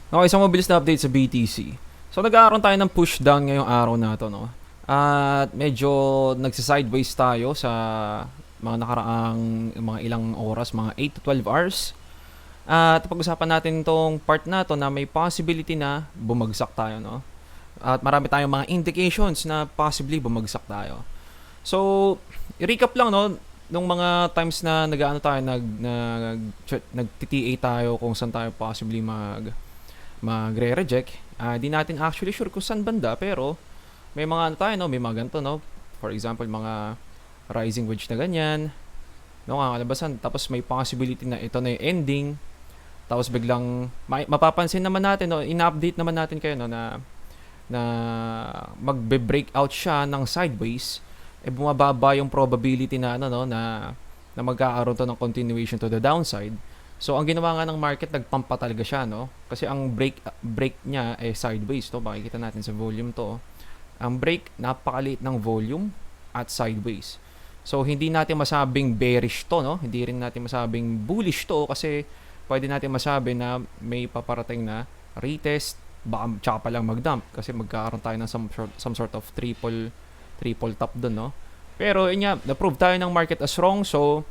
Okay, isang mabilis na update sa BTC. So nag-aaroon tayo ng push down ngayong araw na to, no? At medyo nagsa-sideways tayo sa mga nakaraang mga ilang oras, mga 8 to 12 hours. At pag-usapan natin tong part na to na may possibility na bumagsak tayo, no? At marami tayong mga indications na possibly bumagsak tayo. So, i-recap lang, no? Nung mga times na nag-ano tayo, nag-TTA tayo kung saan tayo possibly magre-reject. Di natin actually sure kung saan banda, pero may mga ano tayo, no? May mga ganito, no? For example, mga rising wedge na ganyan, no? Kakalabasan. Tapos may possibility na ito na yung ending. Tapos biglang mapapansin naman natin, no? In-update naman natin kayo, no? Na magbe-breakout siya ng sideways, bumababa yung probability na ano, no, na magkakaroon to ng continuation to the downside. So ang ginawa nga ng market, nagpump pa talaga siya, no? Kasi ang break niya sideways to. Makikita natin sa volume to. Ang break napakaliit ng volume at sideways. So hindi natin masabing bearish to, no? Hindi rin natin masabing bullish to kasi pwede natin masabi na may paparating na retest, baka tsaka pa lang mag-dump kasi magkakaroon tayo ng some sort of triple top dun, no? Pero yun nga, na-prove tayo ng market as wrong, so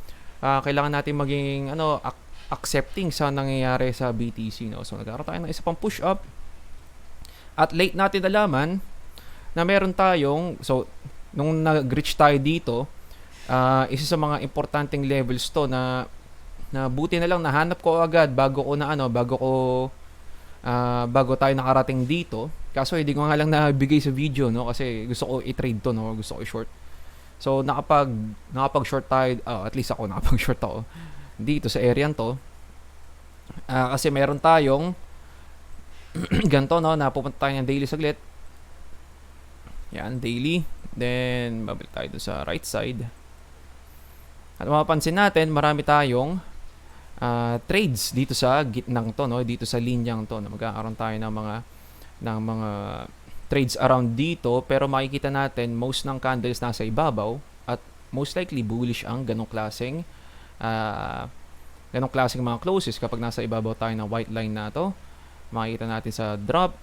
kailangan natin maging accepting sa nangyayari sa BTC, no? So nagkaroon tayo ng isa pang push up at late natin nalaman na meron tayong, so nung nag-reach tayo dito, isa sa mga importanteng levels to na buti na lang nahanap ko agad bago tayo nakarating dito. Kaso hindi ko nga lang nabigay sa video, no, kasi gusto ko i-trade to, no, gusto ko i-short. So nakapag short tayo, at least ako nakapag short ako dito sa area to. Kasi meron tayong ganto, no, napupunta tayo ng daily saglit. Yan, daily. Then babalik tayo sa right side. At mapapansin natin, marami tayong trades dito sa gitnang to, no, dito sa linyang to, na magkakaroon tayo ng mga trades around dito, pero makikita natin most ng candles nasa ibabaw at most likely bullish ang ganong klaseng mga closes kapag nasa ibabaw tayo ng white line na to. Makikita natin sa drop,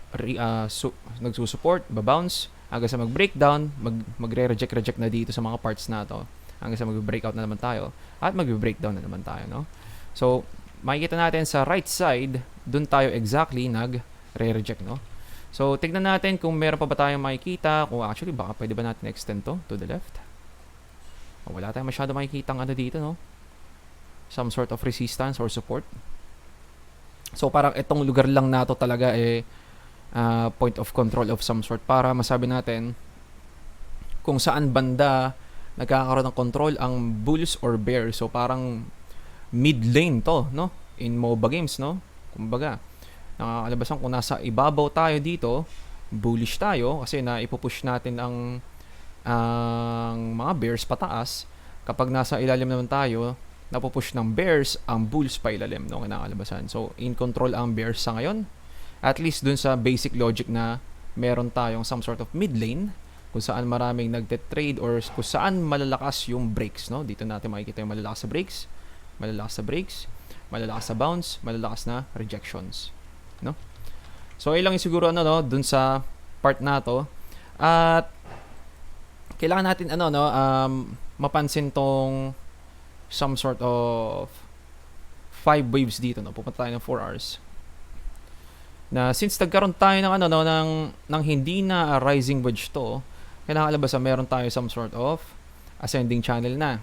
nagsusupport, babounce, hanggang sa mag-breakdown, magre-reject na dito sa mga parts na to, hanggang sa mag-breakout na naman tayo at mag-breakdown na naman tayo, no? So, makikita natin sa right side, dun tayo exactly nag-reject, no? So, tignan natin kung meron pa ba tayong makikita, kung actually baka pwede ba natin extend to the left. Wala tayong masyado makikita ano dito, no? Some sort of resistance or support. So, parang itong lugar lang na to talaga point of control of some sort para masabi natin kung saan banda nagkakaroon ng control ang bulls or bears. So, parang mid lane to, no, in MOBA games, no, kumbaga nakakalabasan kung nasa ibabaw tayo dito, bullish tayo kasi na ipupush natin ang mga bears pataas. Kapag nasa ilalim naman tayo, napupush ng bears ang bulls pa ilalim, no, kinakalabasan. So in control ang bears sa ngayon, at least dun sa basic logic na meron tayong some sort of mid lane kung saan maraming nagte-trade or kung saan malalakas yung breaks, no. Dito natin makikita yung malalakas sa breaks, malalakas sa bounce, malalakas na rejections, no? So ilang siguro no, dun sa part na to. At kailangan natin mapansin tong some sort of 5 waves dito, no. Pupunta tayo ng 4 hours. Na since nagkaroon tayo ng hindi na rising wedge to, kailangan meron tayo some sort of ascending channel na.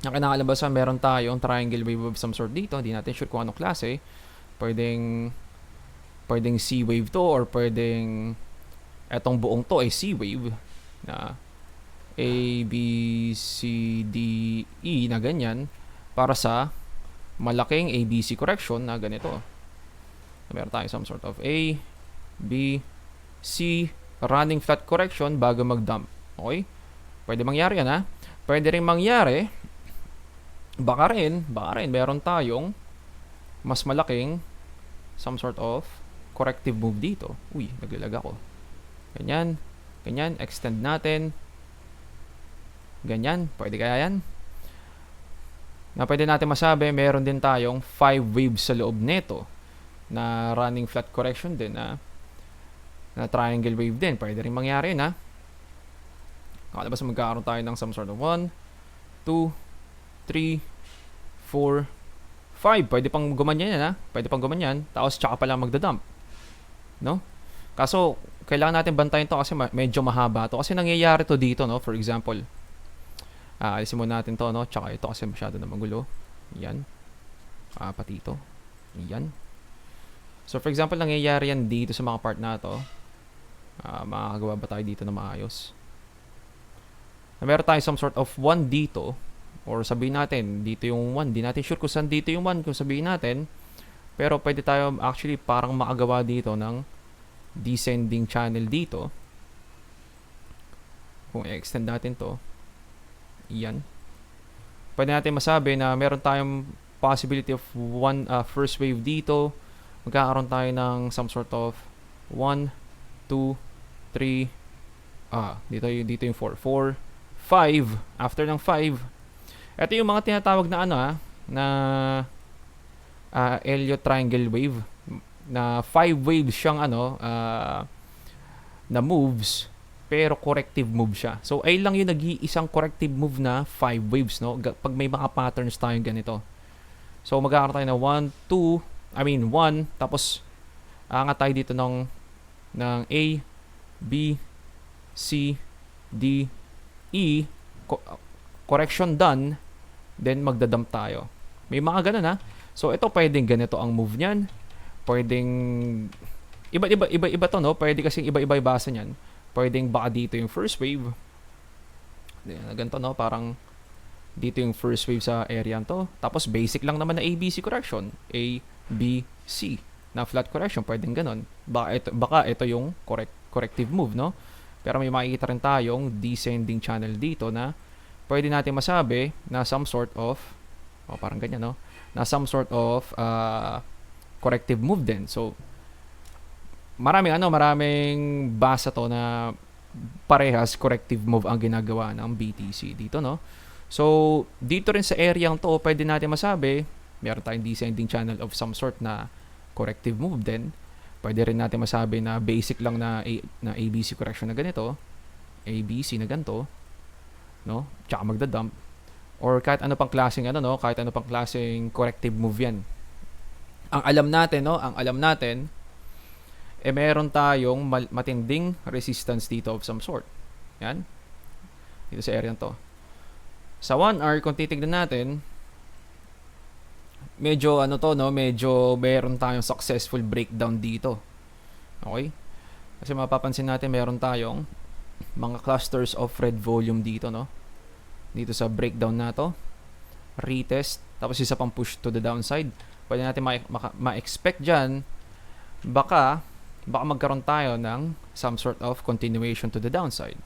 Ang kinakalabasan, meron tayong triangle wave of some sort dito. Hindi natin sure kung anong klase. Pwedeng C wave to, or pwedeng etong buong to ay C wave na A, B, C, D, E na ganyan para sa malaking ABC correction na ganito. Meron tayong some sort of A, B, C running flat correction bago mag-dump. Okay? Pwede mangyari yan, ha? Pwede rin mangyari baka rin meron tayong mas malaking some sort of corrective move dito. Uy, naglalag ako. Ganyan, extend natin. Ganyan, pwede kaya yan? Na pwede natin masabi, meron din tayong 5 waves sa loob nito na running flat correction din na triangle wave din. Pwede rin mangyari yun, ha. Kalabas magkakaroon tayo ng some sort of 1, 2, 3, 4, 5. Pwede pang gumanyan yan, ha. Pwede pang gumanyan. Tapos tsaka pala magdadump. No? Kaso, kailangan natin bantayan to kasi medyo mahaba to. Kasi nangyayari to dito, no? For example, alisin mo natin to, no? Tsaka ito kasi masyado na magulo. Yan. Pati ito. Yan. So, for example, nangyayari yan dito sa mga part na to. Makakagawa ba tayo dito na maayos? Meron tayo some sort of 1 dito. Or sabihin natin, dito yung 1. Di natin sure kung saan dito yung 1 kung sabihin natin. Pero pwede tayo actually parang makagawa dito ng descending channel dito. Kung i-extend natin to. Yan. Pwede natin masabi na meron tayong possibility of first wave dito. Magkakaroon tayo ng some sort of 1, 2, 3, dito yung 4, 5. After ng 5, ito yung mga tinatawag na na Elliott triangle wave, na 5 waves siyang na moves, pero corrective move siya. So ay lang yung nag-iisang corrective move na 5 waves, no? Pag may mga patterns tayong ganito. So magkakaroon tayo na 1, tapos angat tayo dito ng A, B, C, D, E, correction done, then magdadump tayo. May mga ganun, ha. So ito pwedeng ganito ang move niyan. Pwedeng iba to, no? Pwede kasing iba-iba basa niyan. Pwedeng baka dito yung first wave. Ganito, no? Parang dito yung first wave sa area to. Tapos basic lang naman na ABC correction. A, B, C. Na flat correction, pwedeng ganon. Baka ito yung corrective move, no? Pero may makikita rin tayong descending channel dito na pwede natin masabi na some sort of parang ganyan, no? Na some sort of corrective move din. So maraming basa to na parehas corrective move ang ginagawa ng BTC dito, no? So dito rin sa area to, pwede natin masabi meron tayong descending channel of some sort na corrective move din. Pwede rin natin masabi na basic lang na ABC correction na ganito, ABC na ganito, no? Tsaka magdadump, or kahit ano pang klaseng kahit ano pang klaseng corrective move yan. Ang alam natin, meron tayong matinding resistance dito of some sort. Yan. Dito sa area to. Sa 1 hour, kung titignan natin, medyo medyo meron tayong successful breakdown dito. Okay? Kasi mapapansin natin meron tayong mga clusters of red volume dito, no? Dito sa breakdown na to. Retest, tapos isa pang push to the downside. Pwede natin ma-expect dyan, baka magkaroon tayo ng some sort of continuation to the downside.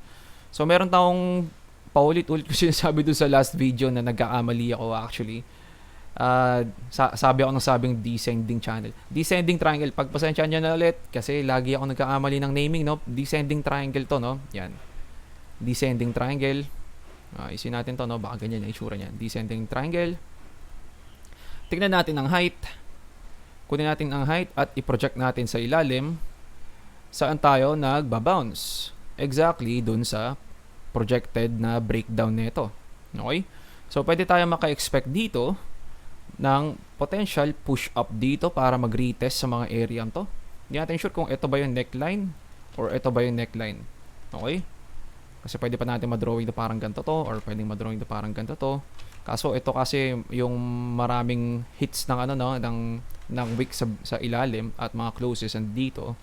So meron tayong paulit-ulit ko sinasabi dun sa last video na nagkakamali ako actually. Sabi ako ng sabing descending channel. Descending triangle. Pagpasensya nyo na ulit kasi lagi ako nagkakamali ng naming, no? Descending triangle to, no? Yan. Descending triangle. Isin natin to, no? Baka ganyan yung itsura niyan. Descending triangle. Tignan natin ang height. Kunin natin ang height at i-project natin sa ilalim. Saan tayo nagbabounce? Exactly dun sa projected na breakdown nito. Okay? So, pwede tayo maka-expect dito ng potential push up dito para mag-retest sa mga area to. Hindi natin sure kung ito ba yung neckline or ito ba yung neckline. Okay? Kasi pwede pa natin ma-drawing na parang ganito to, or pwedeng ma-drawing na parang ganito to. Kaso ito kasi yung maraming hits ng ng wick sa ilalim at mga closes dito.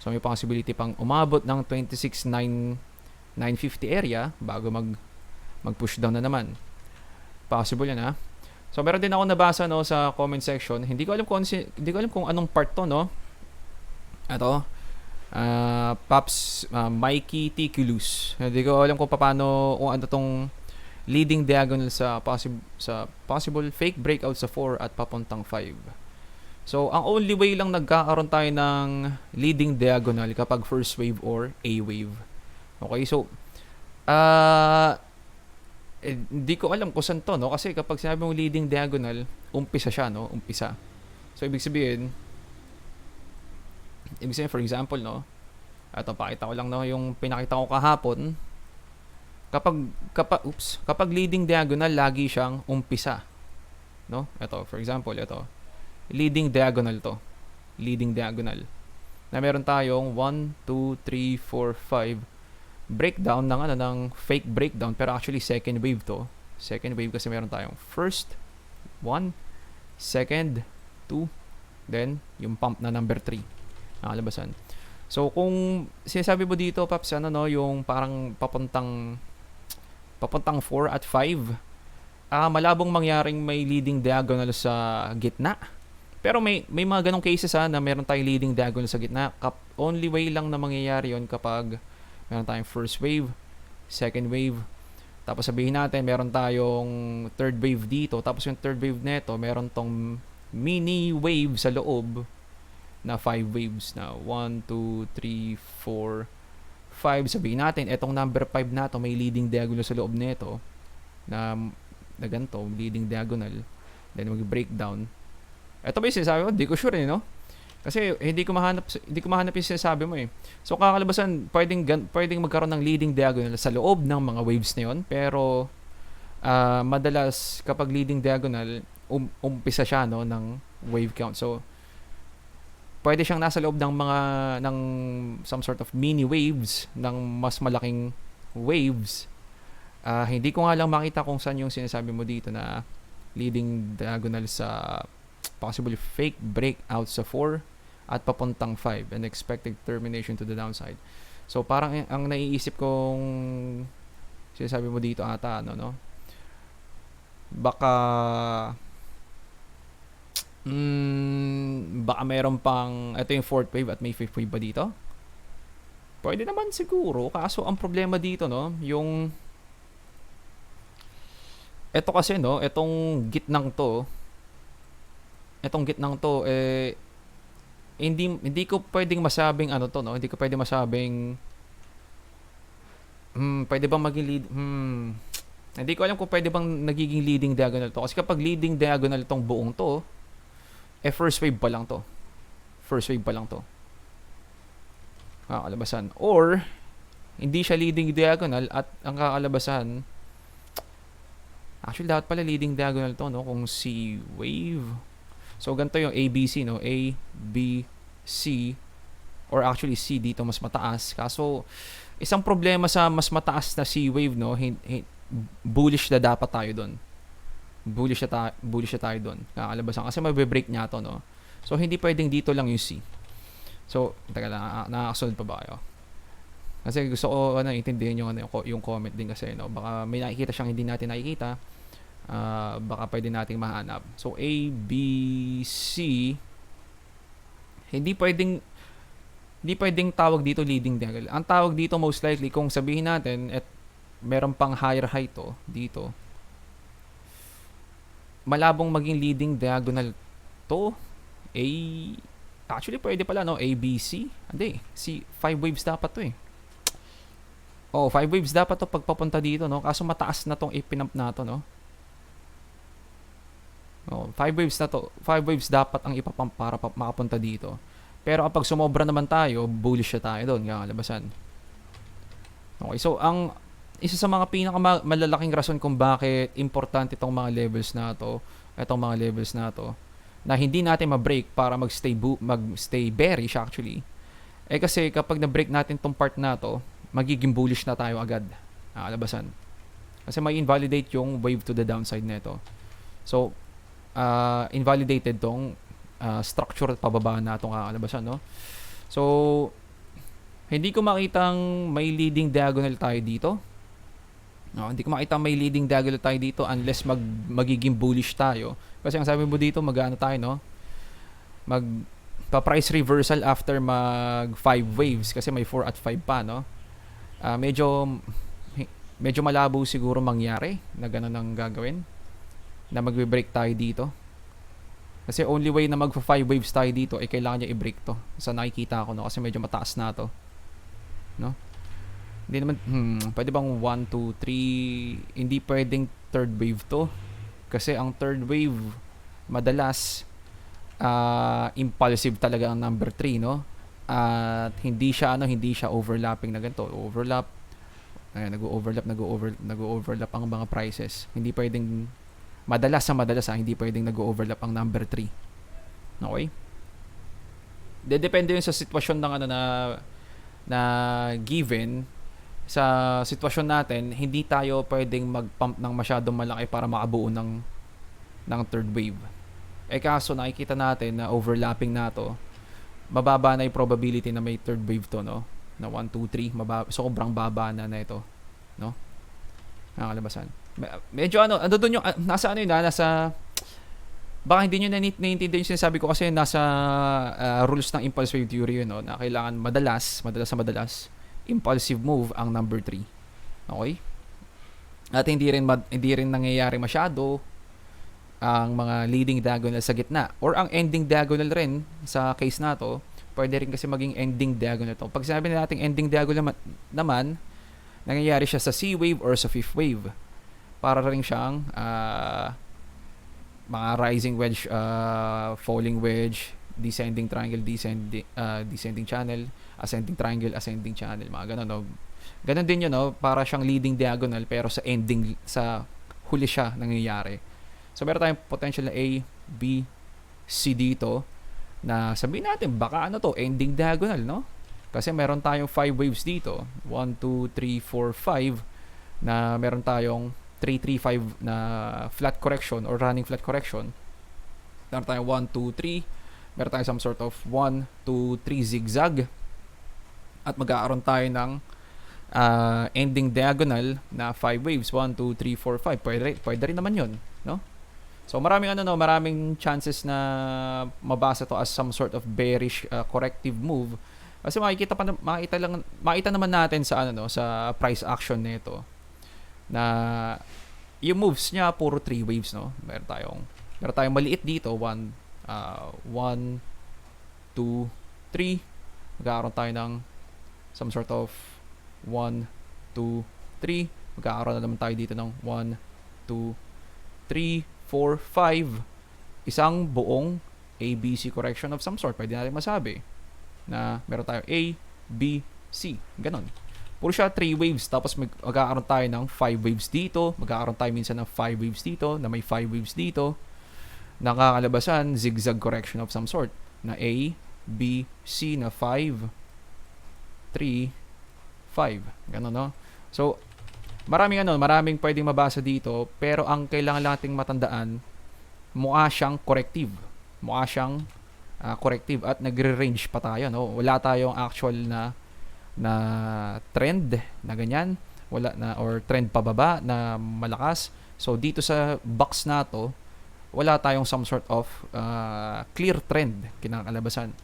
So may possibility pang umabot ng 26,950 area bago mag-push down na naman. Possible yan, ha. So meron din ako nabasa sa comment section. Hindi ko alam kung anong part to, no. Ito. Paps Mikey Ticulus. Hindi ko alam kung ano tong leading diagonal sa possible fake breakout sa 4 at papuntang 5. So ang only way lang nagkakaroon tayo ng leading diagonal kapag first wave or A wave. Okay, so hindi ko alam kung saan to, no? Kasi kapag sinabi mong leading diagonal, umpisa siya, no? Umpisa. So ibig sabihin, Ibig sabihin, for example, no, ito, pakita ko lang, no, yung pinakita ko kahapon, kapag leading diagonal, lagi siyang umpisa, no? Ito, for example, ito, leading diagonal to. Leading diagonal. Na meron tayong 1, 2, 3, 4, 5 breakdown ng fake breakdown, pero actually second wave to. Second wave kasi meron tayong first 1, second 2, then yung pump na number 3. Nakalabasan. So kung sinasabi mo dito, Paps, no, yung parang papuntang 4 at 5, malabong mangyaring may leading diagonal sa gitna. Pero may mga ganong cases na meron tayong leading diagonal sa gitna. Only way lang na mangyayari yon kapag meron tayong first wave, second wave, tapos sabihin natin meron tayong third wave dito, tapos yung third wave neto meron tong mini wave sa loob na 5 waves na 1, 2, 3, 4, 5. Sabihin natin etong number 5 na to may leading diagonal sa loob neto na ganito, leading diagonal, then mag-breakdown. Ito ba yung sinasabi mo? Hindi ko sure no? Kasi hindi ko mahanap yung sinasabi mo eh. So kakalabasan, pwedeng magkaroon ng leading diagonal sa loob ng mga waves na yon, pero madalas kapag leading diagonal, umpisa siya, no, ng wave count. So pwede siyang nasa loob ng some sort of mini waves, ng mas malaking waves. Hindi ko nga lang makita kung saan yung sinasabi mo dito na leading diagonal sa possibly fake breakout sa 4 at papuntang 5 and expected termination to the downside. So parang ang naiisip kong sinasabi mo dito ata, no? Baka meron pang, ito yung fourth wave at may fifth wave ba dito? Pwede naman siguro, kaso ang problema dito, no, yung ito kasi, no, itong gitnang to, hindi ko pwedeng masabing to, no, hindi ko pwedeng masabing pwede bang maging lead, hindi ko alam kung pwede bang nagiging leading diagonal to, kasi kapag leading diagonal tong buong to, first wave pa lang to, kakalabasan, or hindi siya leading diagonal at ang kakalabasan, actually dapat pala leading diagonal to, no, kung C wave. So ganito yung ABC, no, A, B, C, or actually C dito mas mataas. Kaso isang problema sa mas mataas na C wave, no, bullish na dapat tayo doon. Bullish na tayo doon. Kakalabasan kasi mabe-break niya to, no. So hindi pwedeng dito lang yung C. So teka lang, nakakasunod pa ba kayo? Kasi gusto ko intindihin yung comment din kasi, no. Baka may nakikita siyang hindi natin nakikita. Baka pwede nating mahanap. So A, B, C, hindi pwedeng tawag dito leading diagonal. Ang tawag dito most likely, kung sabihin natin at meron pang higher high to dito, malabong maging leading diagonal to actually pwede pala, no, A, B, C. Hindi, C, 5 waves dapat to eh. 5 waves dapat to pagpapunta dito, no. Kaso mataas na tong ipinamp na to, no. 5 waves na to. 5 waves dapat ang ipapump para makapunta dito. Pero kapag sumobra naman tayo, bullish siya tayo doon, kakalabasan. Okay, so ang isa sa mga pinakamalalaking rason kung bakit importante itong mga levels na to, na hindi natin ma-break para magstay bearish actually, kasi kapag na-break natin tong part na to, magiging bullish na tayo agad, kakalabasan. Kasi may invalidate yung wave to the downside nito. So invalidated tong structure at pababa na itong kakalabasan, no? So hindi ko makitang may leading diagonal tayo dito, no? Hindi ko makitang may leading diagonal tayo dito unless magiging bullish tayo. Kasi ang sabi mo dito, tayo, no? Pa-price reversal after mag 5 waves kasi may 4 at 5 pa, no? Medyo malabo siguro mangyari na ganun ang gagawin, na magbe-break tayo dito. Kasi only way na magfa 5 waves tayo dito ay kailangan niya i-break to. Sa nakikita ko, no, kasi medyo mataas na to, no? Hindi naman pwede bang 1, 2, 3, hindi pwedeng third wave to. Kasi ang third wave madalas impulsive talaga ang number 3, no? at hindi siya overlapping na ganito. Overlap, ayan, nag-overlap ang mga prices. Hindi pwedeng madalas hindi pwedeng nag-overlap ang number 3. Okay? Depende yun sa sitwasyon ng na given. Sa sitwasyon natin, hindi tayo pwedeng mag-pump ng masyadong malaki para makabuo ng third wave. Kaso nakikita natin na overlapping na to, mababa na yung probability na may third wave to, no? Na 1, 2, 3, sobrang baba na ito, no? Nakakalabasan. Medyo doon yung, nasa nasa, baka hindi nyo naiintindihan yung sinasabi ko kasi nasa rules ng impulse wave theory yun, no? Na kailangan madalas, impulsive move ang number 3. Okay? At hindi rin nangyayari masyado ang mga leading diagonal sa gitna or ang ending diagonal rin sa case na to. Pwede rin kasi maging ending diagonal to. Pag sinabi natin ending diagonal naman, nangyayari siya sa C wave or sa fifth wave. Para rin siyang mga rising wedge, falling wedge, descending triangle, descending channel, ascending triangle, ascending channel, mga ganun, no? Ganun din yun, no? Para siyang leading diagonal pero sa ending, sa huli siya nangyayari. So meron tayong potential na A, B, C dito na sabihin natin baka ending diagonal, no? Kasi meron tayong 5 waves dito, 1, 2, 3, 4, 5, na meron tayong 3, 3, 5 na flat correction or running flat correction. Meron tayong 1, 2, 3, meron tayong some sort of 1, 2, 3 zigzag, at mag-aaron tayo ng ending diagonal na 5 waves, 1, 2, 3, 4, 5. Pwede rin naman yun, no? So maraming chances na mabasa to as some sort of bearish corrective move. Kasi makita naman natin sa sa price action nito na yung moves niya puro 3 waves, no? Meron tayong maliit dito, 1, 2, 3. Magkakaroon tayo ng some sort of 1, 2, 3. Magkakaroon na naman tayo dito ng 1, 2, 3, 4, 5. Isang buong ABC correction of some sort. Pwede natin masabi na meron tayo A, B, C. Ganon. Puro siya 3 waves. Tapos magkakaroon tayo ng 5 waves dito. Magkakaroon tayo minsan ng 5 waves dito. Na may 5 waves dito. Nakakalabasan, zigzag correction of some sort. Na A, B, C na 5, 3, 5. Ganon, no? So, maraming pwedeng mabasa dito, pero ang kailangan nating matandaan, mukha siyang corrective. At nagre-range pa tayo, no? Wala tayong actual na trend na ganyan, wala na, or trend pababa na malakas. So dito sa box na to, wala tayong some sort of clear trend kinakalabasan.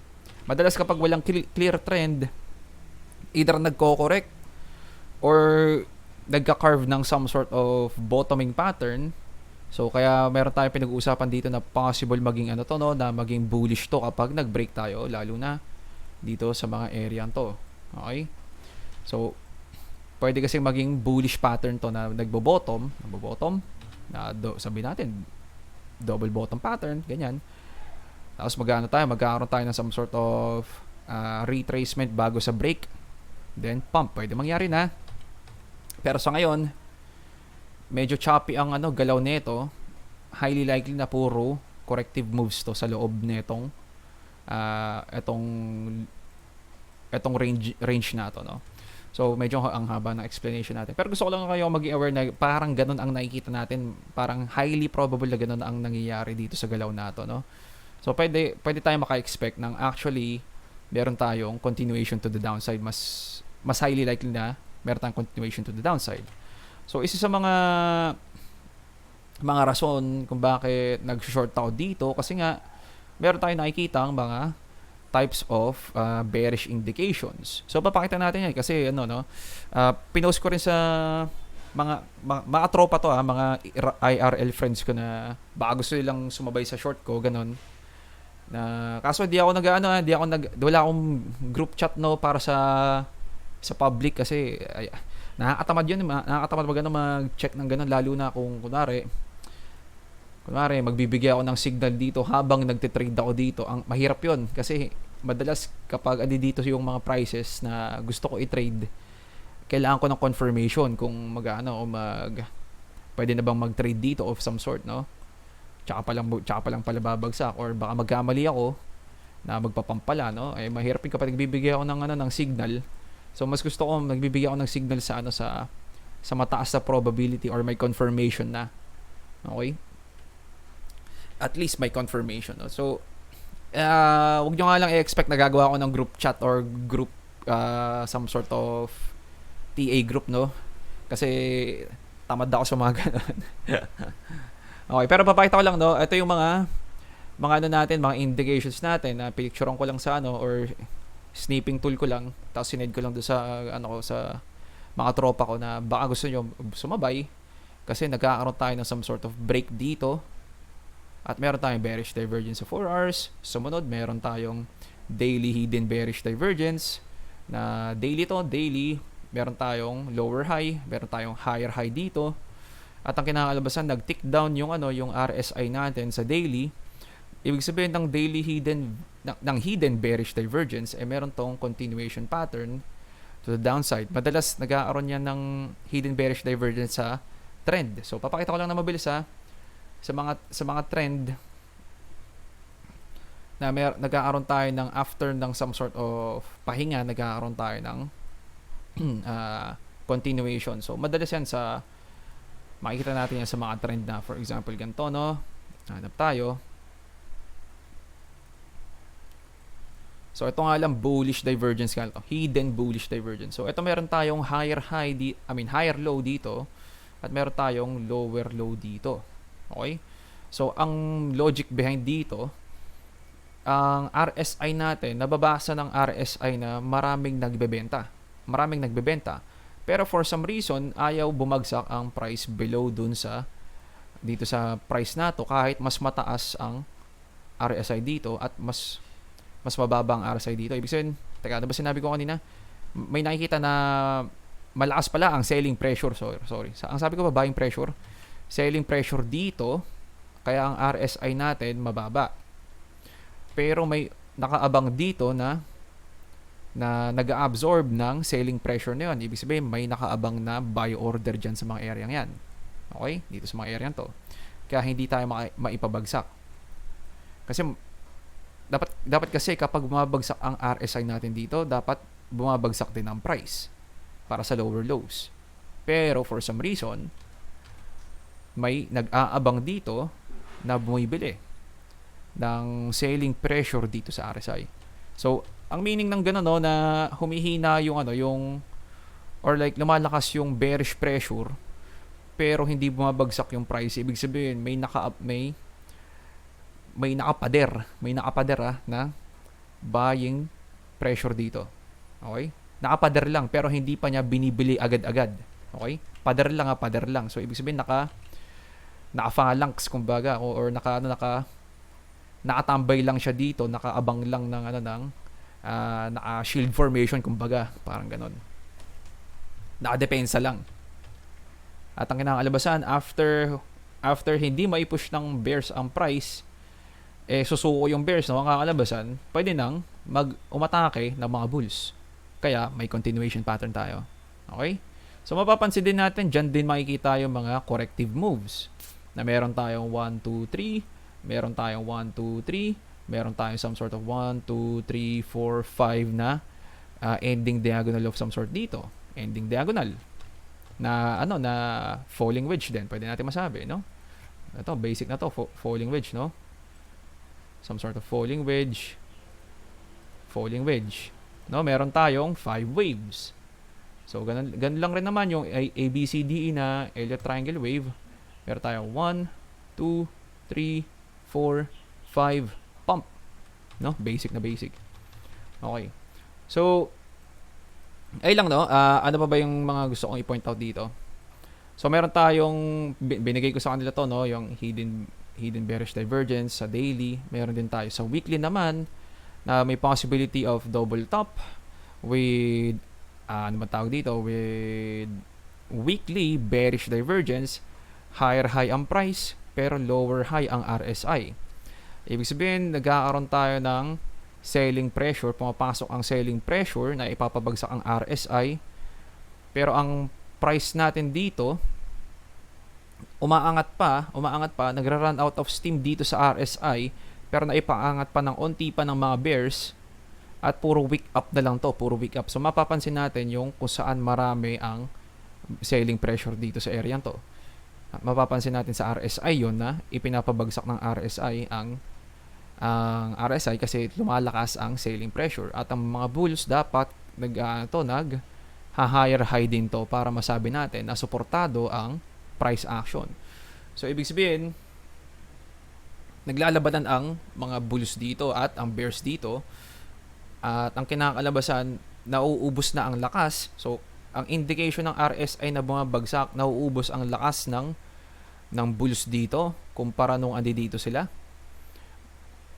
Madalas kapag walang clear trend, either nagko-correct or nagka-carve ng some sort of bottoming pattern. So kaya meron tayong pinag-uusapan dito na possible maging na maging bullish to kapag nag-break tayo, lalo na dito sa mga area to. Okay? So pwede kasi maging bullish pattern to na nagbo-bottom na sabihin natin double bottom pattern, ganyan. Tapos magkakaroon tayo ng some sort of retracement bago sa break. Then pump, pwede mangyari na. Pero sa ngayon, medyo choppy ang galaw nito. Highly likely na puro corrective moves to sa loob nitong etong range na to, no. So medyo ang haba ng explanation natin. Pero gusto ko lang kayo maging aware na parang ganun ang nakikita natin, parang highly probable na ganun ang nangyayari dito sa galaw na to, no. So pwede tayong maka-expect ng actually meron tayong continuation to the downside, mas highly likely na meron tayong continuation to the downside. So isa sa mga rason kung bakit nag-short ako dito, kasi nga meron tayong nakikita ang mga types of bearish indications. So papakita natin yan kasi pinost ko rin sa mga tropa to, mga IRL friends ko na baka gusto nilang sumabay sa short ko, ganun. Na kaso wala akong group chat para sa public kasi nakakatamad mag-check ng ganun, lalo na kung kunwari magbibigay ako ng signal dito habang nagtitrade ako dito. Ang mahirap 'yon kasi madalas kapag dito yung mga prices na gusto ko i-trade, kailangan ko ng confirmation kung mag-ano o pwede na bang mag-trade dito of some sort, no? Tsaka pa lang pala babagsak, or baka magkamali ako na magpapampala, no? Eh mahirap yung kapag nagbibigay ako ng signal. So mas gusto ko nagbibigay ako ng signal sa mataas na probability or may confirmation na. Okay? At least may confirmation, no? So wag nyo nga lang i-expect na gagawa ako ng group chat or group some sort of TA group, no? Kasi tamad ako sa mga ganun. Okay, pero papakita ko lang, no? Ito yung mga ano natin, mga indications natin na picturean ko lang sa or snipping tool ko lang, tapos sinend ko lang doon sa sa mga tropa ko na baka gusto nyo sumabay kasi nagkakaroon tayo ng some sort of break dito. At meron tayong bearish divergence sa 4 hours. Sumunod, meron tayong daily hidden bearish divergence na daily. Meron tayong lower high, meron tayong higher high dito. At ang kinakalabasan, nag-tick down yung yung RSI natin sa daily. Ibig sabihin ng daily hidden bearish divergence, meron tong continuation pattern to the downside. Madalas nag-aaroon yan ng hidden bearish divergence sa trend. So papakita ko lang na mabilis sa mga trend na nag-aaroon tayo ng after ng some sort of pahinga, nag-aaroon tayo ng continuation. So madalas yan makikita natin yan sa mga trend na, for example, ganito, no? Hanap tayo. So ito nga lang, bullish divergence nga ito, hidden bullish divergence. So ito meron tayong higher low dito at meron tayong lower low dito. Okay? So, ang logic behind dito, ang RSI natin, nababasa ng RSI na maraming nagbebenta. Pero for some reason, ayaw bumagsak ang price below dito sa price na to, kahit mas mataas ang RSI dito at mas mababa ang RSI dito. Ibig sabihin, ano ba sinabi ko kanina? May nakikita na malakas pala ang selling pressure. Sorry. Ang sabi ko ba, buying pressure? Selling pressure dito, kaya ang RSI natin mababa. Pero may nakaabang dito na nag-absorb ng selling pressure na yun. Ibig sabihin, may nakaabang na buy order dyan sa mga area yan. Okay? Dito sa mga area to. Kaya hindi tayo maipabagsak. Kasi dapat kasi kapag bumabagsak ang RSI natin dito, dapat bumabagsak din ang price para sa lower lows. Pero for some reason, may nag-aabang dito na bumibili ng selling pressure dito sa RSI. So, ang meaning ng gano'n, no, na humihina or like lumalakas yung bearish pressure pero hindi bumabagsak yung price. Ibig sabihin, may nakapader na buying pressure dito. Okay? Nakapader lang pero hindi pa niya binibili agad-agad. Okay? Pader lang. So, ibig sabihin, naka-phalanx kumbaga or nakatambay lang siya dito, nakaabang lang ng naka-shield formation kumbaga, parang ganon. Nakadepensa lang. At ang kinakalabasan, after hindi maipush ng bears ang price, susuko yung bears, no? Ang kakalabasan, pwede nang umatake ng mga bulls. Kaya may continuation pattern tayo. Okay? So mapapansin din natin, dyan din makikita yung mga corrective moves. Na meron tayong 1, 2, 3, meron tayong 1, 2, 3, meron tayong some sort of 1, 2, 3, 4, 5 na ending diagonal of some sort dito. Ending diagonal na na falling wedge din, pwede natin masabi, no? Ito, basic na to, falling wedge, no? Some sort of falling wedge. No, meron tayong 5 waves. So, ganun lang rin naman yung ABCDE na Elliott Triangle Wave. Meron tayong 1, 2, 3, 4, 5, pump. No? Basic. Okay. So, ay lang, no? Ano pa ba yung mga gusto kong i-point out dito? So, meron tayong, binigay ko sa kanila to, no? Yung hidden bearish divergence sa daily. Meron din tayo sa weekly naman na may possibility of double top with, ano man tawag dito? With weekly bearish divergence. Higher high ang price pero lower high ang RSI. Ibig sabihin, nagkakaroon tayo ng selling pressure, pumapasok ang selling pressure na ipapabagsak ang RSI. Pero ang price natin dito, umaangat pa, nagra-run out of steam dito sa RSI, pero naipaangat pa ng onti pa ng mga bears, at puro wick up na lang to, puro wick up. So mapapansin natin yung kung saan marami ang selling pressure dito sa area to. Mapapansin natin sa RSI yon na ipinapabagsak ng RSI ang RSI kasi lumalakas ang selling pressure, at ang mga bulls dapat higher high din to para masabi natin na suportado ang price action. So ibig sabihin, naglalabanan ang mga bulls dito at ang bears dito, at ang kinakalabasan, nauubos na ang lakas. So ang indication ng RSI na bumabagsak, nauubos ang lakas ng bulls dito kumpara nung dito sila.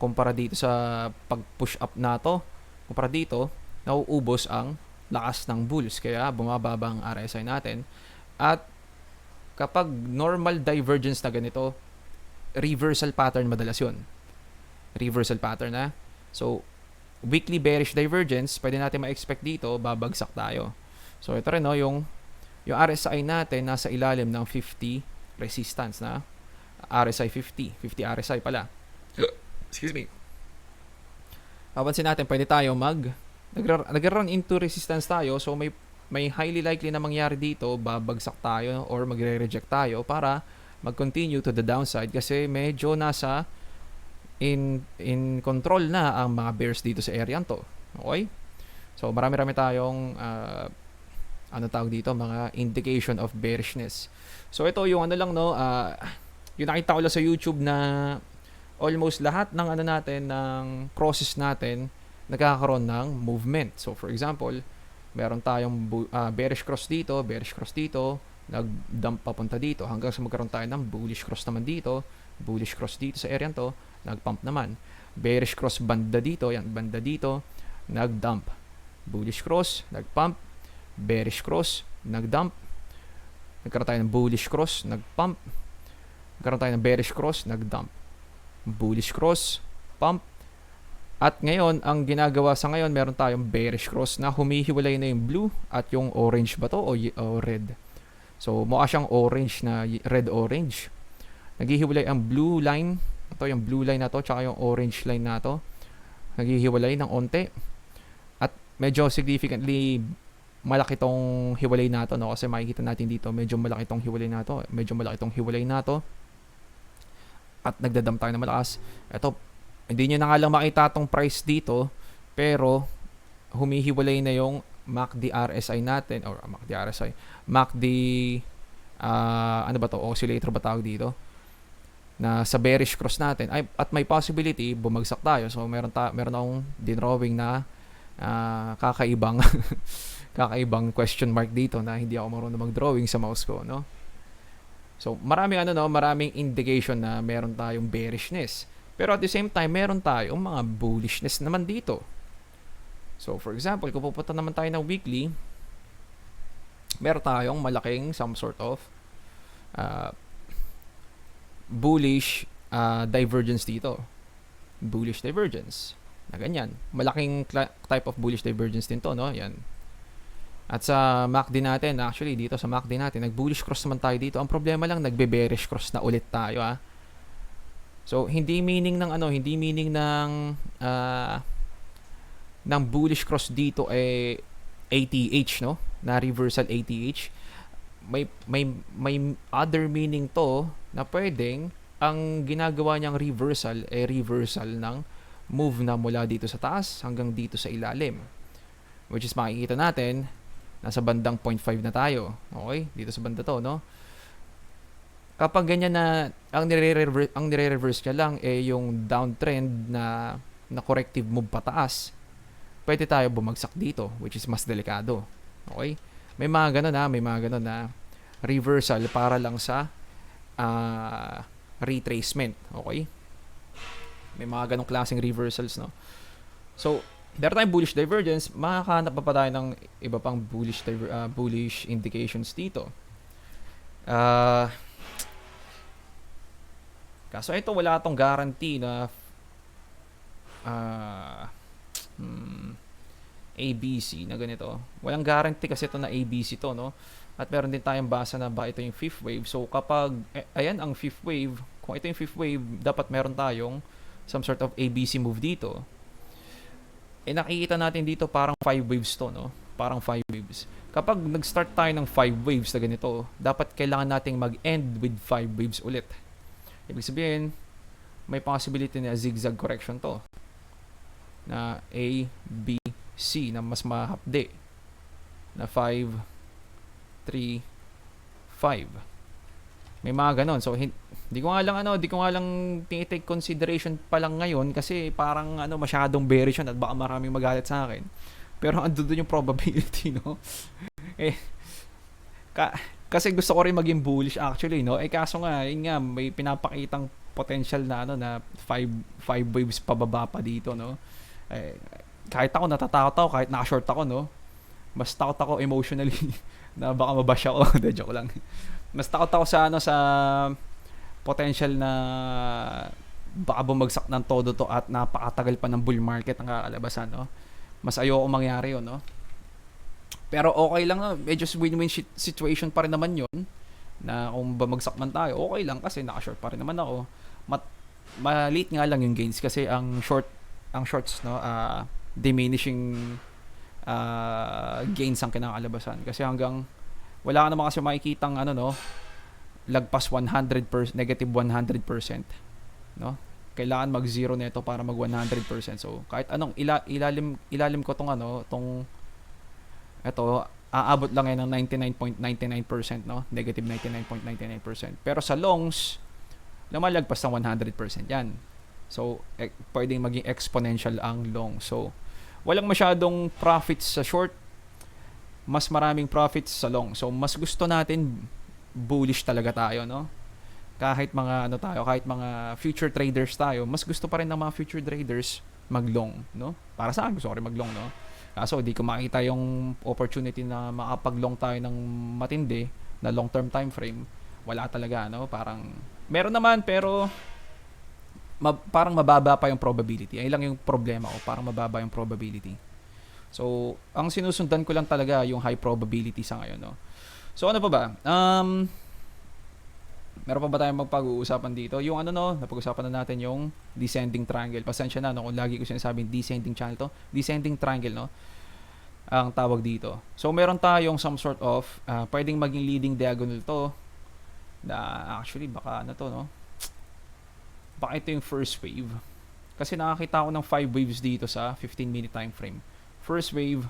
Kumpara dito sa pag-push up na to, kumpara dito, nauubos ang lakas ng bulls, kaya bumababa ang RSI natin. At kapag normal divergence na ganito, reversal pattern madalas yun. Reversal pattern na. So, weekly bearish divergence, pwede natin ma-expect dito, babagsak tayo. So, ito rin, no, yung RSI natin nasa ilalim ng 50 resistance na. RSI 50 RSI pala. Excuse me. Papansin natin, pwede tayo nag-run into resistance tayo, so may highly likely na mangyari dito, babagsak tayo or magre-reject tayo para mag-continue to the downside kasi medyo nasa in control na ang mga bears dito sa area to. Okay? So marami-rami tayong tawag dito, mga indication of bearishness. So ito yung yung nakita ko lang sa YouTube na almost lahat ng ng crosses natin nagkakaroon ng movement. So for example, meron tayong bearish cross dito, nag-dump papunta dito hanggang sa magkaroon tayo ng bullish cross naman dito, bullish cross dito sa area to, nag-pump naman. Bearish cross banda dito, nag-dump. Bullish cross, nag-pump. Bearish cross, nag-dump. Nagkaroon tayo ng bullish cross, nag-pump. Nagkaroon tayo ng bearish cross, nag-dump. Bullish cross, pump. At ngayon, ang ginagawa sa ngayon, meron tayong bearish cross na humihiwalay na yung blue at yung orange ba to o red. So, mukha siyang orange na red-orange. Naghihiwalay ang blue line. Ito yung blue line na to, tsaka yung orange line na to. Naghihiwalay ng onte. At medyo significantly malaki tong hiwalay na to, no? Kasi makikita natin dito, medyo malaki tong hiwalay na to. At nagdadump tayo na malakas. Ito, hindi nyo na nga lang makita tong price dito, pero humihiwalay na yung MACD RSI natin, or MACD RSI, MACD, oscillator ba tawag dito, na sa bearish cross natin, at may possibility, bumagsak tayo. So, meron akong dinrawing na kakaibang question mark dito na hindi ako marunong mag-drawing sa mouse ko, no? So, maraming indication na meron tayong bearishness. Pero at the same time, meron tayong mga bullishness naman dito. So, for example, kung pupunta naman tayo ng weekly, meron tayong malaking some sort of bullish divergence dito. Bullish divergence. Na ganyan. Malaking type of bullish divergence din to, no? Yan. At sa MACD natin, actually dito sa MACD natin, nag-bullish cross naman tayo dito. Ang problema lang, nagbe-bearish cross na ulit tayo, ha. So, hindi meaning ng bullish cross dito ATH, no? Na reversal ATH. May other meaning to na pwedeng ang ginagawa niyang reversal reversal ng move na mula dito sa taas hanggang dito sa ilalim. Which is makikita natin nasa bandang 0.5 na tayo. Okay? Dito sa banda to, no? Kapag ganyan na ang nire-reverse niya lang yung downtrend na corrective move pataas, pwede tayo bumagsak dito, which is mas delikado. Okay? May mga ganun na reversal para lang sa retracement. Okay? May mga ganong klaseng reversals, no? So, meron tayong bullish divergence, makakahanap pa tayo ng iba pang bullish indications dito. Kaso ito, wala tong guarantee na Hmm, ABC na ganito. Walang guarantee kasi ito na ABC to, no? At meron din tayong basa na ba ito yung fifth wave. So kapag, ayan ang fifth wave, kung ito yung fifth wave, dapat meron tayong some sort of ABC move dito. Nakikita natin dito parang 5 waves to, no? Parang 5 waves. Kapag nag-start tayo ng 5 waves na ganito, dapat kailangan nating mag-end with 5 waves ulit. Ibig sabihin, may possibility na zigzag correction to. Na A, B, C na mas mahapde. Na 5, 3, 5. May mga ganon. So, di ko nga lang tinitake consideration pa lang ngayon kasi parang masyadong bearish yun at baka maraming magalit sa akin. Pero ando doon yung probability, no? Eh, kasi gusto ko rin maging bullish actually, no? Kaso nga, yun nga, may pinapakitang potential na na 5 waves pababa pa dito, no? Kahit ako natatakot ako, kahit naka-short ako, no? Mas takot ako emotionally na baka mabash ako. Joke lang. Mas takot ako sa sa potential na baka bumagsak ng todo to at napakatagal pa ng bull market ang kakalabasan, no? Mas ayoko mangyari yun, no? Pero okay lang, no? Medyo win-win situation pa rin naman yun na kung bumagsak man tayo, okay lang kasi naka-short pa rin naman ako. Maliit nga lang yung gains kasi ang shorts, no, diminishing gains ang kinakalabasan kasi hanggang wala ka naman kasi makikitang no, lagpas 100%, negative 100%, no? Kailangan mag-zero nito para mag 100%. So, kahit anong ilalim ko tong ito, aabot lang yan ng 99.99%, no? Negative 99.99%. Pero sa longs, lumalagpas ng 100% yan. So, pwedeng maging exponential ang long. So, walang masyadong profits sa short, mas maraming profits sa long. So, mas gusto natin bullish talaga tayo, no? Kahit mga kahit mga future traders tayo, mas gusto pa rin ng mga future traders mag-long, no? Para sa akin, gusto ko rin mag-long, no? Kaso, di ko makita yung opportunity na makapag-long tayo ng matindi na long-term time frame. Wala talaga, no? Parang, meron naman, pero parang mababa pa yung probability. Ayun lang yung problema ko, parang mababa yung probability. So, ang sinusundan ko lang talaga yung high probability sa ngayon, no? So, ano pa ba? Meron pa ba tayong magpag-uusapan dito? Yung napag-usapan na natin yung descending triangle. Pasensya na, no, kung lagi ko sinasabing descending channel to. Descending triangle, no? Ang tawag dito. So, meron tayong some sort of, pwedeng maging leading diagonal to. Na, actually, baka to, no? Baka ito yung first wave. Kasi nakakita ko ng 5 waves dito sa 15-minute time frame. First wave,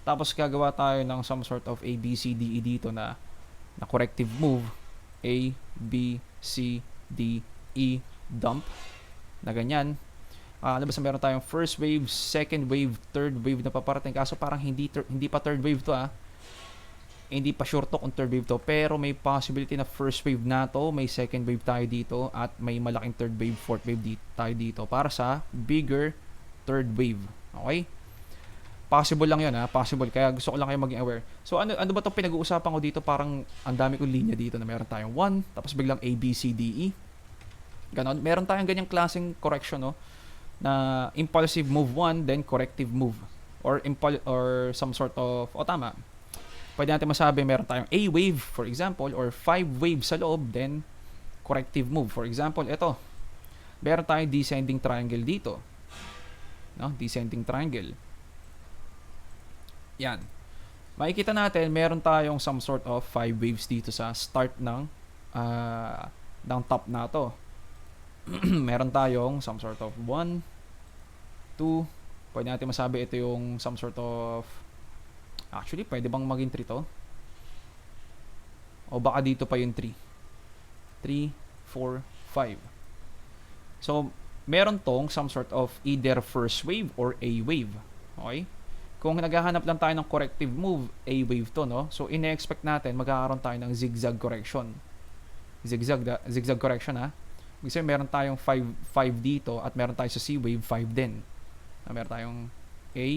tapos gagawa tayo ng some sort of A, B, C, D, E dito na corrective move. A, B, C, D, E, dump. Na ganyan. Labas na meron tayong first wave, second wave, third wave na paparating. Kaso parang hindi pa third wave to, Hindi pa sure to kung third wave to. Pero may possibility na first wave na to, may second wave tayo dito, at may malaking third wave, fourth wave tayo dito para sa bigger third wave. Okay? Possible lang yun, possible. Kaya gusto ko lang kayo maging aware. So ano ba itong pinag-uusapan ko dito? Parang ang dami kong linya dito na meron tayong 1, tapos biglang A, B, C, D, E. Ganon. Meron tayong ganyang klaseng correction, no? Na impulsive move 1, then corrective move. Or some sort of, tama. Pwede natin masabi meron tayong A wave, for example, or 5 waves sa loob, then corrective move. For example, ito. Meron tayong descending triangle dito. No? Descending triangle. Yan. Makikita natin, meron tayong some sort of 5 waves dito sa start ng top na to. Meron tayong some sort of 1, 2, pwede natin masabi ito yung some sort of, actually, pwede bang maging 3 to? O baka dito pa yung 3. 3, 4, 5. So, meron tong some sort of either first wave or A wave. Okay? Kung naghahanap lang tayo ng corrective move, A wave to, no? So, ine-expect natin, magkakaroon tayo ng zigzag correction. Zigzag correction, Kasi meron tayong 5 dito at meron tayo sa C wave 5 din. Meron tayong A.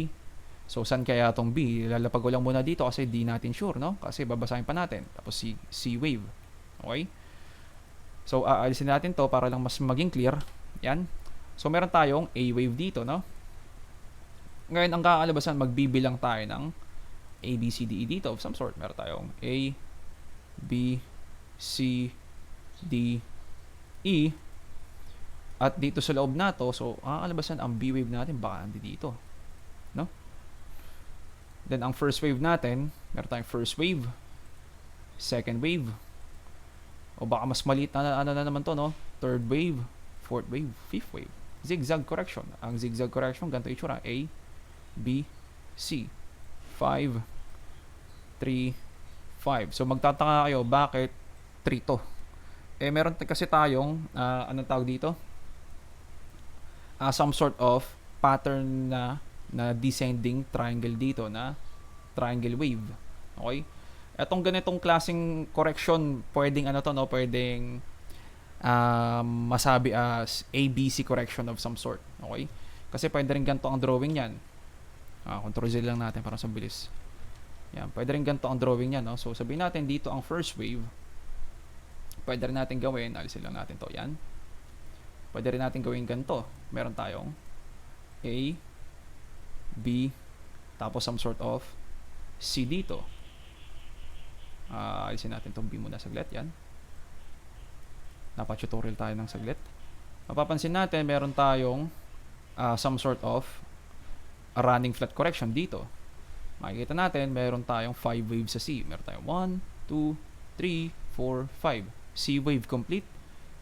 So, saan kaya itong B? Lalapag ko lang muna dito kasi di natin sure, no? Kasi babasahin pa natin. Tapos C wave. Okay? So, aalisin natin to para lang mas maging clear. Yan. So, meron tayong A wave dito, no? Ngayon, ang kakalabasan, magbibilang tayo ng A, B, C, D, E dito of some sort. Meron tayong A, B, C, D, E. At dito sa loob na to, so kakalabasan ang B wave natin baka hindi dito. No? Then, ang first wave natin, meron tayong first wave, second wave, o baka mas maliit na ano na naman to, no? Third wave, fourth wave, fifth wave. Zigzag correction. Ang zigzag correction, ganito itsura. A, B, C. 5, 3, 5. So, magtataka kayo, bakit 3 to? Meron kasi tayong, anong tawag dito? Some sort of pattern na descending triangle dito na triangle wave. Okay? Etong ganitong klaseng correction, pwedeng pwedeng masabi as ABC correction of some sort. Okay? Kasi pwede rin ganito ang drawing niyan. Control Z lang natin para sa bilis. Yan, pwede rin ganito ang drawing niyan, no? So sabihin natin dito ang first wave. Pwede rin natin gawin, alisin lang natin 'to, yan. Pwede rin natin gawin ganito. Meron tayong A, B, tapos some sort of C dito. Alisin natin 'tong B muna saglit, yan. Napa-tutorial tayo ng saglit. Mapapansin natin, meron tayong some sort of a running flat correction dito. Makikita natin, meron tayong 5 waves sa C. Meron tayong 1, 2, 3, 4, 5. C wave complete.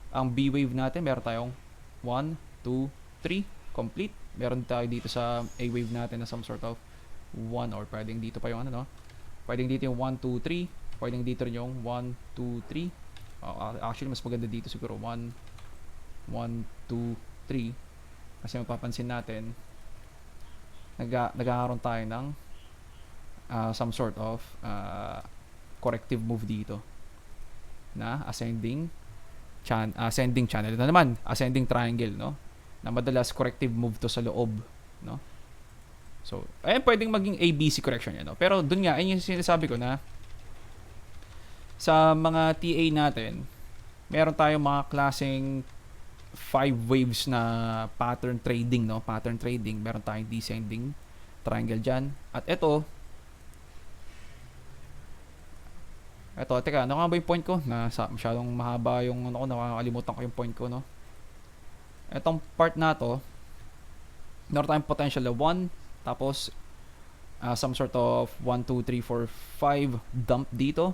Ang B wave natin, meron tayong 1, 2, 3, complete. Meron tayo dito sa A wave natin na some sort of 1, or pwedeng dito pa yung ano, no? Pwedeng dito yung 1, 2, 3. Pwedeng dito rin yung 1, 2, 3. Actually, mas maganda dito siguro 1, 2, 3. Kasi mapapansin natin, nagkakaroon tayo ng some sort of corrective move dito na ascending channel na naman, ascending triangle, no? Na madalas corrective move to sa loob, no? So, pwedeng maging ABC correction yan, no? Pero dun nga, ayun yung sinasabi ko na sa mga TA natin, meron tayong mga klaseng 5 waves na pattern trading, no? Pattern trading. Meron tayong descending triangle dyan. At ito, teka, ano nga ba yung point ko? Masyadong mahaba yung ano ko, nakakalimutan ko yung point ko, no? Etong part na to, meron tayong potential na 1, tapos some sort of 1, 2, 3, 4, 5 dump dito.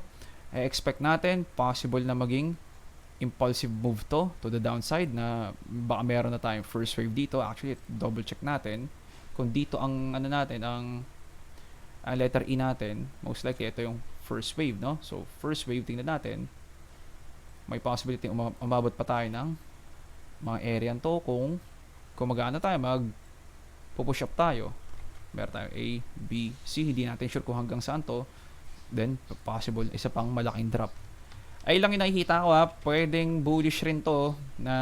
Expect natin, possible na maging impulsive move to the downside, na baka meron na tayong first wave dito. Actually, double check natin kung dito ang ano natin, ang letter E natin, most likely ito yung first wave, no? So first wave, tingnan natin, may possibility umabot pa tayo ng mga area to kung mag-ano tayo, push up tayo. Meron tayo A, B, C, hindi natin sure kung hanggang saan to. Then possible isa pang malaking drop. Ay lang yung nakikita ko, pwedeng bullish rin to na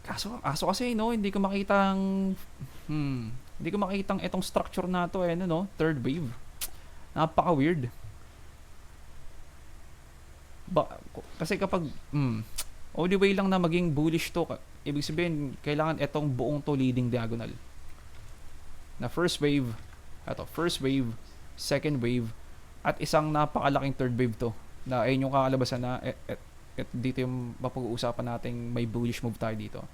kaso kasi, no, hindi ko makitang itong structure na to, no, third wave. Napaka weird. Kasi kapag only way lang na maging bullish to, ibig sabihin kailangan itong buong to leading diagonal na first wave, first wave, second wave, at isang napakalaking third wave to, na ayun yung kakalabasan na dito yung mapag-uusapan nating may bullish move tayo dito.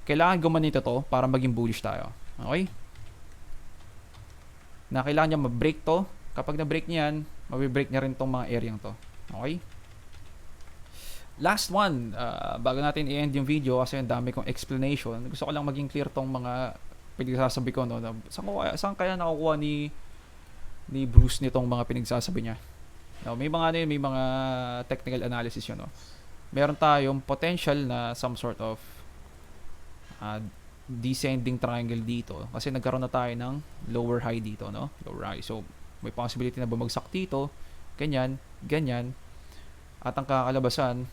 Kailangan gumanito to para maging bullish tayo. Okay? Na kailangan niya ma-break to. Kapag na-break niya yan, mabibreak niya rin tong mga areang to. Okay? Last one, bago natin i-end yung video kasi ang dami kong explanation, gusto ko lang maging clear tong mga pinagsasabi ko, no? Saan kaya nakukuha ni Bruce nitong mga pinagsasabi niya? No, may mga technical analysis yun, no? Meron tayong potential na some sort of descending triangle dito kasi nagkaroon na tayo ng lower high dito, no? Lower high. So, may possibility na bumagsak dito, ganyan, at ang kakalabasan,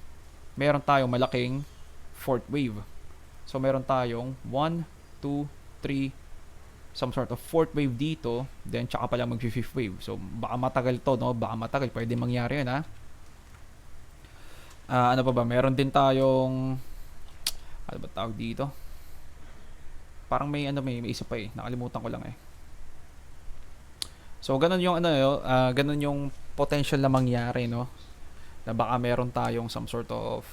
meron tayong malaking fourth wave. So, meron tayong 1, 2, 3, some sort of fourth wave dito, then tsaka pala mag-fifth wave. So, baka matagal to, no? Baka matagal. Pwede mangyari yun, ha? Ano pa ba? Meron din tayong, ano ba tawag dito? Parang may isa pa eh. Nakalimutan ko lang eh. So, ganun yung ganun yung potential na mangyari, no? Na baka meron tayong some sort of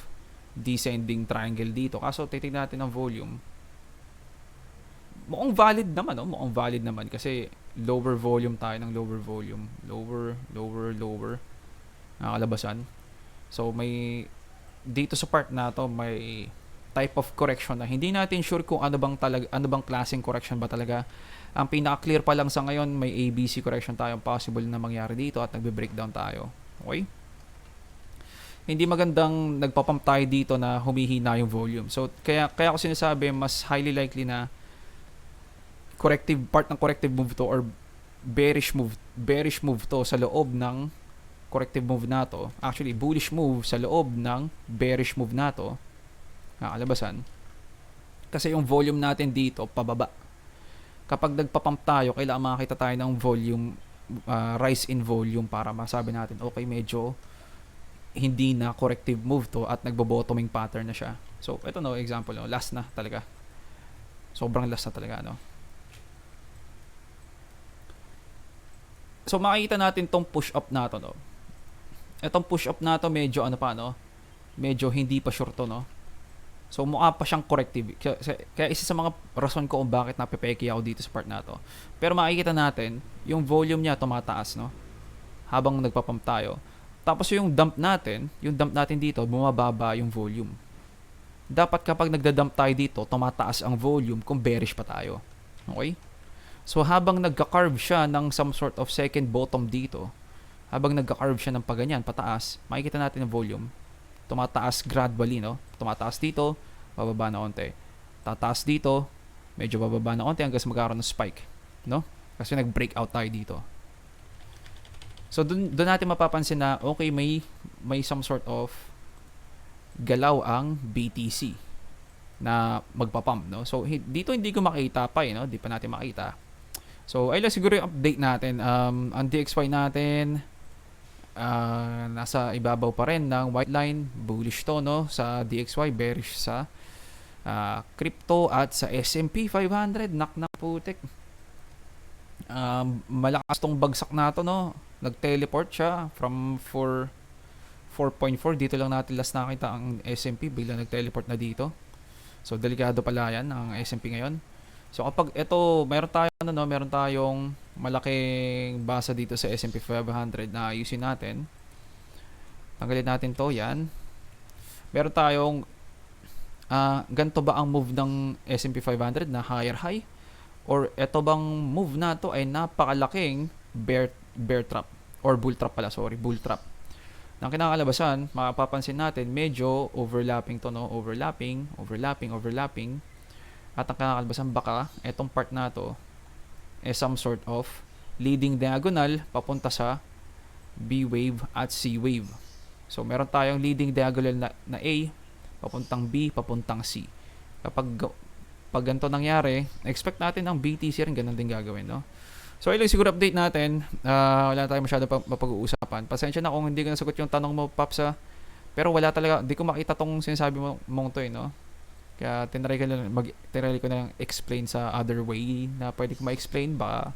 descending triangle dito. Kaso, titignan natin ang volume. Mukhang valid naman, no? Mukhang valid naman kasi lower volume tayo ng lower volume. Lower. Nakakalabasan. So, may dito sa part na to may type of correction na hindi natin sure kung ano bang klaseng correction ba talaga. Ang pinaka-clear pa lang sa ngayon, may ABC correction tayong possible na mangyari dito at nagbe-breakdown tayo. Okay? Hindi magandang nagpapump tayo dito na humihina yung volume. So, kaya ko sinasabi, mas highly likely na part ng corrective move to or bearish move to sa loob ng corrective move na to. Actually, bullish move sa loob ng bearish move na to. Nakakalabasan. Kasi yung volume natin dito, pababa. Kapag nagpapump tayo, kailangan makakita tayo ng volume, rise in volume para masabi natin, okay, medyo hindi na corrective move to at nagbo-bottoming pattern na siya. So, ito no, example, no, last na talaga. Sobrang last na talaga, no. So, makikita natin tong push up na to, no. Itong push up na to, medyo medyo hindi pa sure to, no. So, mukha pa siyang corrective. Kaya isa sa mga rason ko kung bakit napipeki ako dito sa part na to. Pero makikita natin, yung volume niya tumataas, no? Habang nagpapump tayo. Tapos yung dump natin dito, bumababa yung volume. Dapat kapag nagda-dump tayo dito, tumataas ang volume kung bearish pa tayo. Okay? So, habang nagka-carve siya ng some sort of second bottom dito, habang nagka-carve siya ng paganyan, pataas, makikita natin ang volume. Tumataas gradually, no? Tumataas dito, bababa na onte. Tataas dito, medyo bababa na onte hanggang magkaroon ng spike, no? Kasi nag-breakout tayo dito. So, doon natin mapapansin na, okay, may some sort of galaw ang BTC na magpapump, no? So, dito hindi ko makita pa, no? Di pa natin makita. So, ayun lang siguro yung update natin. Ang DXY natin, nasa ibabaw pa rin ng white line, bullish to, no, sa DXY, bearish sa crypto at sa S&P 500, nak putik. Malakas tong bagsak na to, no, nag-teleport siya from 4.4, dito lang natin last nakita ang S&P, bigla nag-teleport na dito. So, delikado pala yan ang S&P ngayon. So, kapag ito, meron tayong malaking basa dito sa S&P 500 na ayusin natin. Tanggalin natin to, yan. Meron tayong ganito ba ang move ng S&P 500 na higher high? Or ito bang move na to ay napakalaking bear trap or bull trap pala, bull trap. Nang kinakalabasan, mapapansin natin medyo overlapping to, no? Overlapping. At ang kinakalabasan baka etong part na to some sort of leading diagonal papunta sa B wave at C wave. So meron tayong leading diagonal na A papuntang B, papuntang C. Kapag ganito nangyari, expect natin ang BTC rin ganun din gagawin, no? So ayun siguro update natin. Wala tayong masyado mapag-uusapan. Pasensya na kung hindi ko nasagot yung tanong mo, Papsa. Pero wala talaga, hindi ko makita tong sinasabi mong to, no? Kaya tinry ko na lang explain sa other way na pwede ko ma-explain. Baka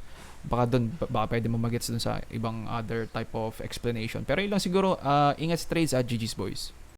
pwede mo magets dun sa ibang other type of explanation. Pero yun lang siguro, ingat sa trades at GG's boys.